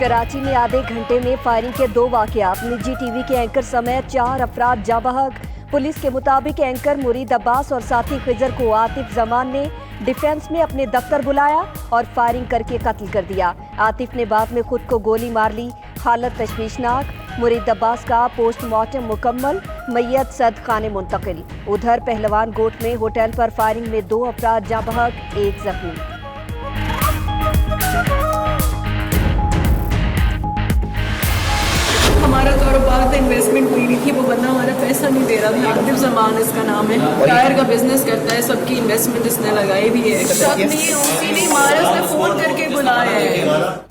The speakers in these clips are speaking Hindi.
कराची में आधे घंटे में फायरिंग के 2 वाकयात, निजी टीवी के एंकर समेत 4 अफराद जाँ बहक। पुलिस के मुताबिक एंकर मुरीद अब्बास और साथी खिजर को आतिफ जमान ने डिफेंस में अपने दफ्तर बुलाया और फायरिंग करके कत्ल कर दिया। आतिफ ने बाद में खुद को गोली मार ली। हालत तशवीशनाक। मुरीद अब्बास का पोस्टमार्टम मुकम्मल, मैयत सद खाने मुंतकिल। उधर पहलवान गोट में होटल पर फायरिंग में 2 अफराद जाँ बहक, 1 जख्मी। हमारा कारोबार था, इन्वेस्टमेंट हुई थी, वो बंदा हमारा पैसा नहीं दे रहा था। आतिफ जमान इसका नाम है, टायर का बिजनेस करता है, सबकी इन्वेस्टमेंट इसने लगाई भी है। शक नहीं, उसी नहीं मारा, उसने फोन करके बुलाया है।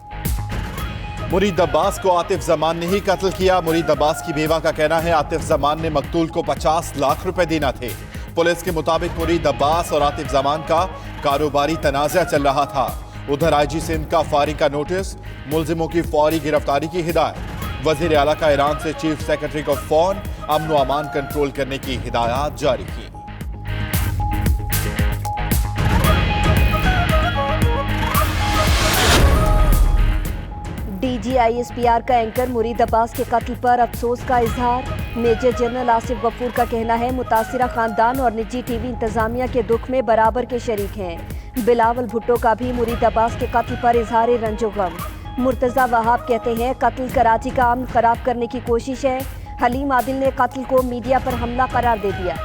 मुरीद अब्बास को आतिफ जमान ने ही कत्ल किया। मुरीद अब्बास की बेवा का कहना है आतिफ जमान ने मकतूल को 50 लाख रुपए देना थे। पुलिस के मुताबिक मुरीद अब्बास और आतिफ जमान का कारोबारी तनाज़ा चल रहा था। उधर IG सिंध का फायरिंग का नोटिस, मुलजिमों की फौरी गिरफ्तारी की हिदायत। वजीर आला का ईरान से चीफ सेक्रेटरी को फोन, अमन व अमान कंट्रोल करने की हिदायत जारी की। DGISPR का एंकर मुरीद अब्बास के कत्ल पर अफसोस का इजहार। मेजर जनरल आसिफ गफूर का कहना है मुतासिरा खानदान और निजी टीवी इंतजामिया के दुख में बराबर के शरीक हैं। बिलावल भुट्टो का भी मुरीद अब्बास के कत्ल पर इजहार रंजो गम। मुर्तजा वहाब कहते हैं कत्ल कराची का अमन खराब करने की कोशिश है। हलीम आदिल ने कत्ल को मीडिया पर हमला करार दे दिया।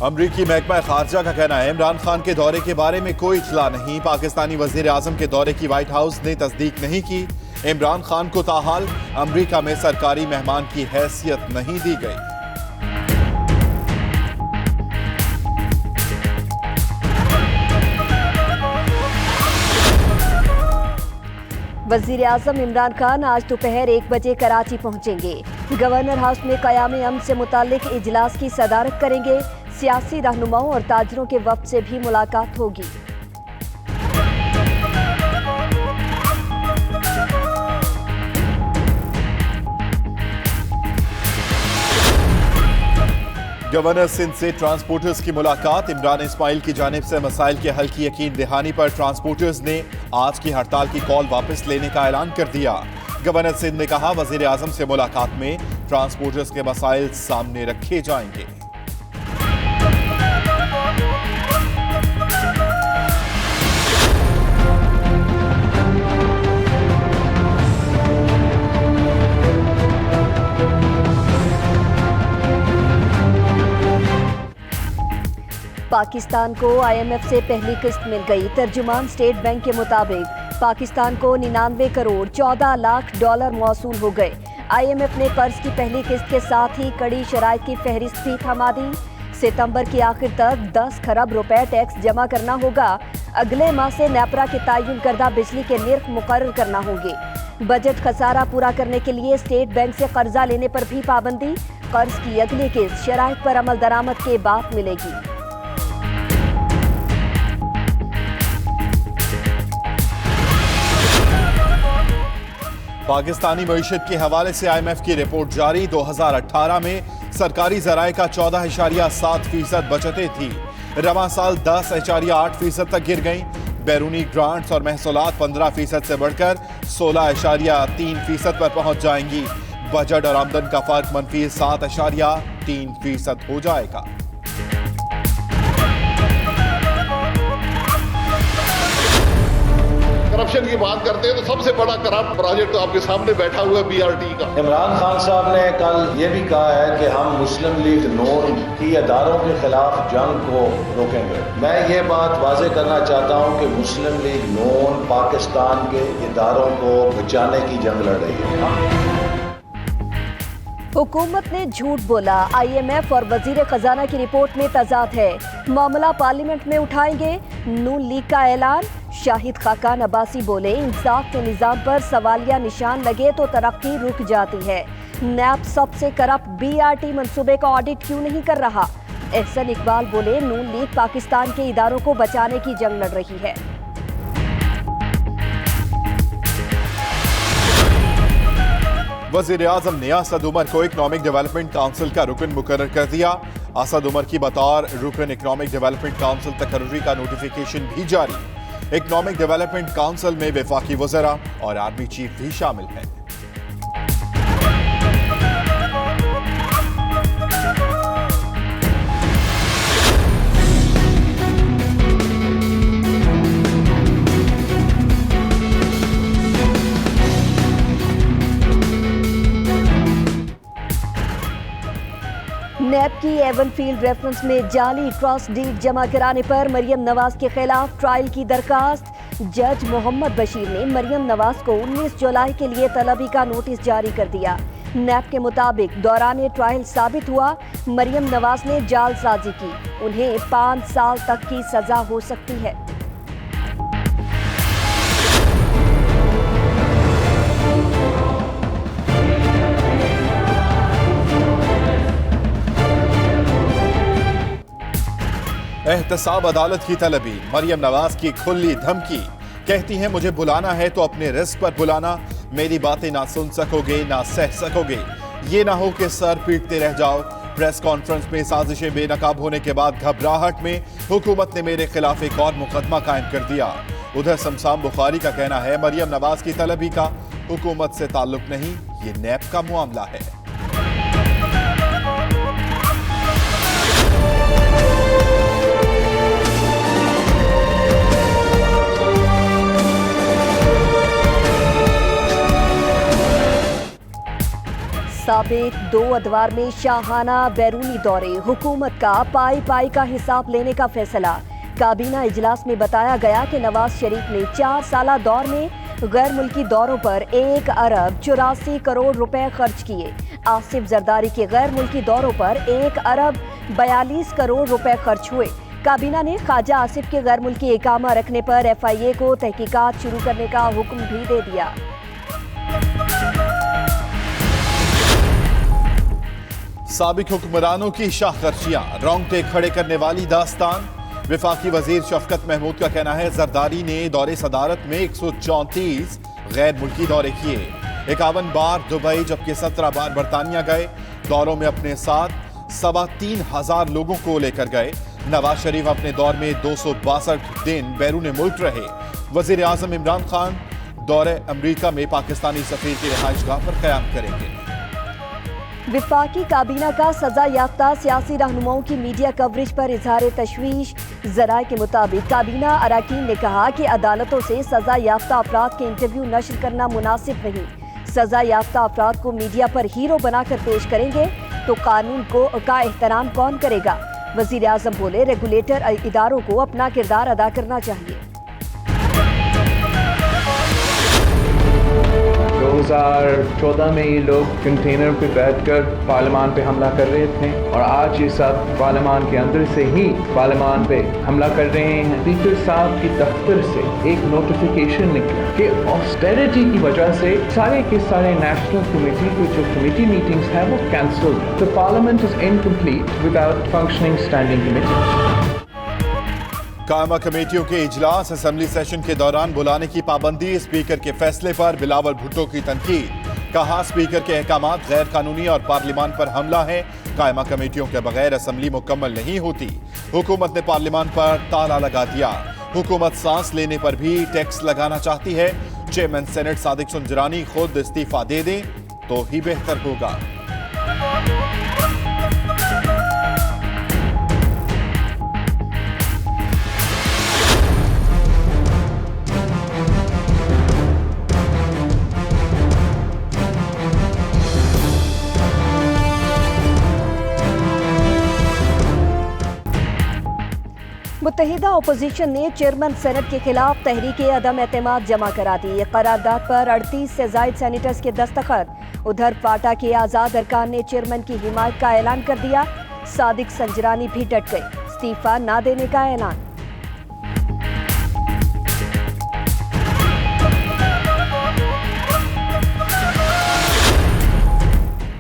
अमरीकी महकमा खारजा का कहना है इमरान खान के दौरे के बारे में कोई इत्तला नहीं। पाकिस्तानी वजीर आजम के दौरे की व्हाइट हाउस ने तस्दीक नहीं की। इमरान खान को ताहाल अमरीका में सरकारी मेहमान की हैसियत नहीं दी गई। वजीर आजम इमरान खान आज दोपहर 1 बजे कराची पहुंचेंगे। गवर्नर हाउस में क़याम अमन से मुतालिक इजलास की सदारत करेंगे। सियासी रहनुमाओं और ताजरों के वफ्द से भी मुलाकात होगी। गवर्नर सिंध से ट्रांसपोर्टर्स की मुलाकात। इमरान इस्माइल की जानिब से मसाइल के हल की यकीन दहानी पर ट्रांसपोर्टर्स ने आज की हड़ताल की कॉल वापस लेने का ऐलान कर दिया। गवर्नर सिंध ने कहा वजीर आजम से मुलाकात में ट्रांसपोर्टर्स के मसाइल सामने रखे जाएंगे। पाकिस्तान को IMF से पहली किस्त मिल गई। तर्जुमान स्टेट बैंक के मुताबिक पाकिस्तान को 99 करोड़ 14 लाख डॉलर मौसूल हो गए। IMF ने कर्ज की पहली किस्त के साथ ही कड़ी शराइत की फहरिस्त भी थमा दी। सितंबर की आखिर तक 10 खरब रुपए टैक्स जमा करना होगा। अगले माह से नेपरा के तयन करदा बिजली के निर्ख मुकर्रर करना होंगे। बजट खसारा पूरा करने के लिए स्टेट बैंक से कर्जा लेने पर भी पाबंदी। कर्ज की अगली किस्त शराइत पर अमल दरामद के बाद मिलेगी। पाकिस्तानी मईशत के हवाले से IMF की रिपोर्ट जारी। 2018 में सरकारी ज़राए का 14.7% बचतें थी। रवां साल 10.8% तक गिर गईं। बैरूनी ग्रांट्स और महसूलात 15% से बढ़कर 16.3% पर पहुंच जाएंगी। बजट और आमदन का फर्क मनफी 7.3% हो जाएगा। करप्शन की बात करते हैं तो सबसे बड़ा करप्ट प्रोजेक्ट तो आपके सामने बैठा हुआ है BRT का। इमरान खान साहब ने कल ये भी कहा है कि हम मुस्लिम लीग नून की अदारों के खिलाफ जंग को रोकेंगे। मैं ये बात वाजे करना चाहता हूँ कि मुस्लिम लीग नून पाकिस्तान के इदारों को बचाने की जंग लड़ रही है। हुकूमत ने झूठ बोला। IMF और वजीर खजाना की रिपोर्ट में तजाद है। मामला पार्लियामेंट में उठाएंगे। नून लीग का ऐलान। शाहिद खाकान अब्बासी बोले इंसाफ के निज़ाम पर सवालिया निशान लगे तो तरक्की रुक जाती है। नैब सबसे करप्ट BRT मंसूबे का ऑडिट क्यों नहीं कर रहा। एहसन इकबाल बोले नून लीग पाकिस्तान के इदारों को बचाने की जंग लड़ रही है। वज़ीर आज़म ने असद उमर को इकनॉमिक डेवलपमेंट काउंसिल का रुकन मुकर्रर कर दिया। असद उमर की बतौर रुकन इकोनॉमिक डेवलपमेंट काउंसिल तकर्री का नोटिफिकेशन भी जारी। इकोनॉमिक डेवलपमेंट काउंसिल में वफाकी वज़रा और आर्मी चीफ भी शामिल हैं। नैब की एवन फील्ड रेफरेंस में जाली ट्रस्ट डीड जमा कराने पर मरियम नवाज के खिलाफ ट्रायल की दरखास्त। जज मोहम्मद बशीर ने मरियम नवाज को 19 जुलाई के लिए तलबी का नोटिस जारी कर दिया। नैब के मुताबिक दौरान ट्रायल साबित हुआ मरियम नवाज ने जालसाजी की, उन्हें 5 साल तक की सजा हो सकती है। एहतसाब अदालत की तलबी, मरियम नवाज की खुली धमकी। कहती हैं मुझे बुलाना है तो अपने रिस्क पर बुलाना, मेरी बातें ना सुन सकोगे ना सह सकोगे, ये ना हो कि सर पीटते रह जाओ। प्रेस कॉन्फ्रेंस में साजिशें बेनकाब होने के बाद घबराहट में हुकूमत ने मेरे खिलाफ एक और मुकदमा कायम कर दिया। उधर शमशाम बुखारी का कहना है मरियम नवाज की तलबी का हुकूमत से ताल्लुक नहीं, ये नैब का मामला है। साबिक 2 अदवार में शाहाना बैरूनी दौरे, हुकूमत का पाई पाई का हिसाब लेने का फैसला। काबीना इजलास में बताया गया कि नवाज शरीफ ने 4 साला दौर में गैर मुल्की दौरों पर 1 अरब 84 करोड़ रुपए खर्च किए। आसिफ जरदारी के गैर मुल्की दौरों पर 1 अरब 42 करोड़ रुपए खर्च हुए। काबीना ने ख्वाजा आसिफ के गैर मुल्की इकामा रखने पर FIA को तहकीकात शुरू करने का हुक्म भी दे दिया। साबिक हुक्मरानों की शाहखर्चियां, रोंगटे खड़े करने वाली दास्तान। वफाकी वजीर शफकत महमूद का कहना है जरदारी ने दौरे सदारत में 134 गैर मुल्की दौरे किए, 51 बार दुबई जबकि 17 बार बरतानिया गए। दौरों में अपने साथ 3,500 लोगों को लेकर गए। नवाज शरीफ अपने दौर में 262 दिन बैरून मुल्क रहे। वजीर आजम इमरान खान दौरे अमरीका में पाकिस्तानी सफीर की रिहाइशगाह पर क़याम करेंगे। विफाकी काबीना का सजा याफ्ता सियासी रहनुमाओं की मीडिया कवरेज पर इजहार तशवीश। जराये के मुताबिक काबीना अरकान ने कहा कि अदालतों से सजा याफ्ता अफराद के इंटरव्यू नशर करना मुनासिब नहीं। सजा याफ्ता अफराद को मीडिया पर हीरो बनाकर पेश करेंगे तो कानून का एहतराम कौन करेगा। वजीर आजम बोले रेगुलेटर इदारों को अपना किरदार अदा करना चाहिए। 2014 में ये लोग कंटेनर पे बैठकर पार्लियामान पे हमला कर रहे थे और आज ये सब पार्लियामान के अंदर से ही पार्लियामान पे हमला कर रहे हैं। स्पीकर साहब की दफ्तर से एक नोटिफिकेशन निकला कि ऑस्टेरिटी की वजह से सारे के सारे नेशनल कमेटी की जो कमेटी मीटिंग्स है वो cancel. The parliament is incomplete without functioning standing committee. कायमा कमेटियों के इजलास असेंबली सेशन के दौरान बुलाने की पाबंदी, स्पीकर के फैसले पर बिलावल भुट्टो की तनकीद। कहा स्पीकर के अहकामात गैर कानूनी और पार्लियामान पर हमला है। कायमा कमेटियों के बगैर असेंबली मुकम्मल नहीं होती। हुकूमत ने पार्लियामान पर ताला लगा दिया। हुकूमत सांस लेने पर भी टैक्स लगाना चाहती है। चेयरमैन सेनेट सादिक सुंजरानी खुद इस्तीफा दे दें तो ही बेहतर होगा। मुत्तहिदा अपोजिशन ने चेयरमैन सेनेट के खिलाफ तहरीके अदम एतमाद जमा करा दी। करारदाद पर 38 से जायद सेनेटर्स के दस्तखत। उधर पार्टा के आज़ाद अरकान ने चेयरमैन की हिमायत का ऐलान कर दिया। सादिक संजरानी भी डट गए, इस्तीफा ना देने का ऐलान।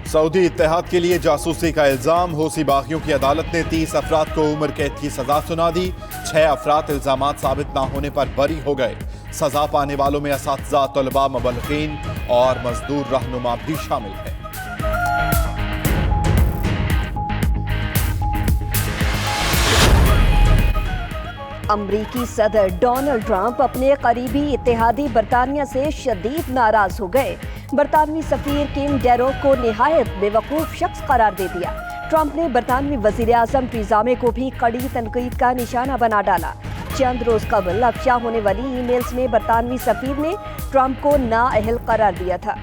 सऊदी इत्तेहाद के लिए जासूसी का इल्जाम। हौसी बागियों की अदालत ने 30 अफराद को उम्र कैद की सजा सुना दी। 6 अफराद इल्जामात साबित न होने पर बरी हो गए। सजा पाने वालों में असातिज़ा, तलबा, मुबल्लिगीन और मजदूर रहनुमा भी शामिल है। अमरीकी सदर डोनाल्ड ट्रंप अपने करीबी इत्तेहादी बरतानिया से शदीद नाराज हो गए। बरतानवी सफीर किम डेरोक को निहायत बेवकूफ़ शख्स करार दे दिया। ट्रंप ने बरतानवी वज़ीर आज़म टीज़ा मे को भी कड़ी तनकीद का निशाना बना डाला। चंद रोज कबल अफशा होने वाली ईमेल्स में बरतानवी सफीर ने ट्रंप को नाअहल करार दिया था।